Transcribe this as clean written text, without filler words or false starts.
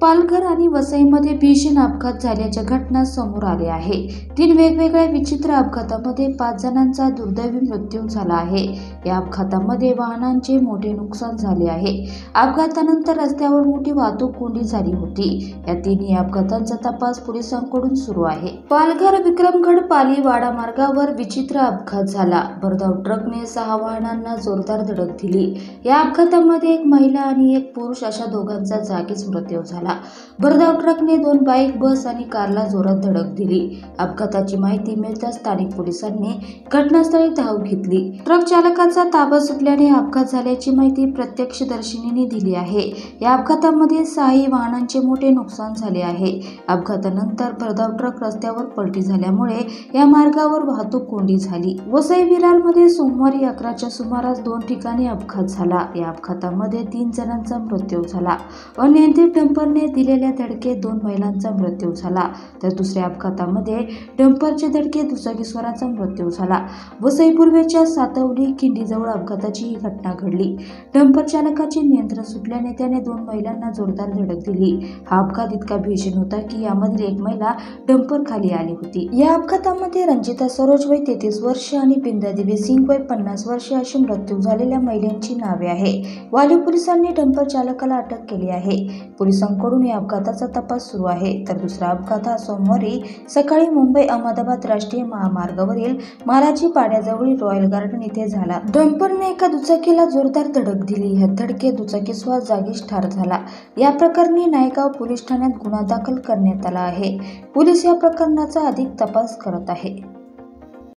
पालघर आणि वसईमध्ये भीषण अपघात झाल्याच्या घटना समोर आल्या आहे। 3 वेगवेगळ्या विचित्र अपघातामध्ये 5 जणांचा दुर्दैवी मृत्यू झाला आहे। या अपघातामध्ये वाहनांचे मोठे नुकसान झाले आहे। अपघातानंतर रस्त्यावर मोठी वाहतूक कोंडी झाली होती। या तिन्ही अपघातांचा तपास पोलिसांकडून सुरू आहे। पालघर विक्रमगड पालीवाडा मार्गावर विचित्र अपघात झाला। भरधाव ट्रकने 6 वाहनांना जोरदार धडक दिली। या अपघातामध्ये एक महिला आणि एक पुरुष अशा दोघांचा जागीच मृत्यू झाला। भरधाव ट्रकने 2 बाईक, बस आणि कारला जोरात धडक दिली। अपघाताची माहिती मिळताच स्थानिक पोलिसांनी घटनास्थळी धाव घेतली। ट्रक चालकाचा ताबा सुटल्याने अपघात झाल्याची माहिती प्रत्यक्षदर्शींनी दिली आहे। या अपघातामध्ये 6 वाहनांचे मोठे नुकसान झाले आहे। अपघातानंतर भरधाव ट्रक रस्त्यावर पलटी झाल्यामुळे या मार्गावर वाहतूक कोंडी झाली। वसई विरारमध्ये सोमवारी 11च्या सुमारास 2 ठिकाणी अपघात झाला। या अपघातामध्ये 3 जणांचा मृत्यू झाला। अनियंत्रित डंपरने दिलेल्या धडकेत 2 महिलांचा मृत्यू झाला, तर दुसऱ्या अपघातामध्ये डंपरचे धडकेत दुचाकीस्वाराचा मृत्यू झाला। वसई पूर्वेच्या सातवली खिंडीजवळ अपघाताची ही घटना घडली। डंपर चालकाचे नियंत्रण सुटल्याने त्याने 2 महिलांना जोरदार धडक दिली। हा अपघात इतका भीषण होता की यामधील एक महिला डंपर खाली आली होती। या अपघातामध्ये रंजिता सरोज वय 33 वर्ष आणि बिंदा दिवे सिंग वय 50 वर्ष अशी मृत्यू झालेल्या महिलांची नावे आहे। वाली पोलिसांनी डंपर चालकाला अटक केली आहे। पोलिसांकडून या अपघाताचा तपास सुरू आहे। तर दुसरा अपघात हा सोमवारी सकाळी मुंबई अहमदाबाद राष्ट्रीय महामार्गावरील मालाजी पाड्याजवळील रॉयल गार्डन येथे झाला। डंपरने एका दुचाकीला जोरदार धडक दिली। या धडकेत दुचाकीस्वार जागीच ठार झाला। या प्रकरणी नायगाव पोलीस ठाण्यात गुन्हा दाखल करण्यात आला आहे। पोलीस या प्रकरणाचा अधिक तपास करत आहे।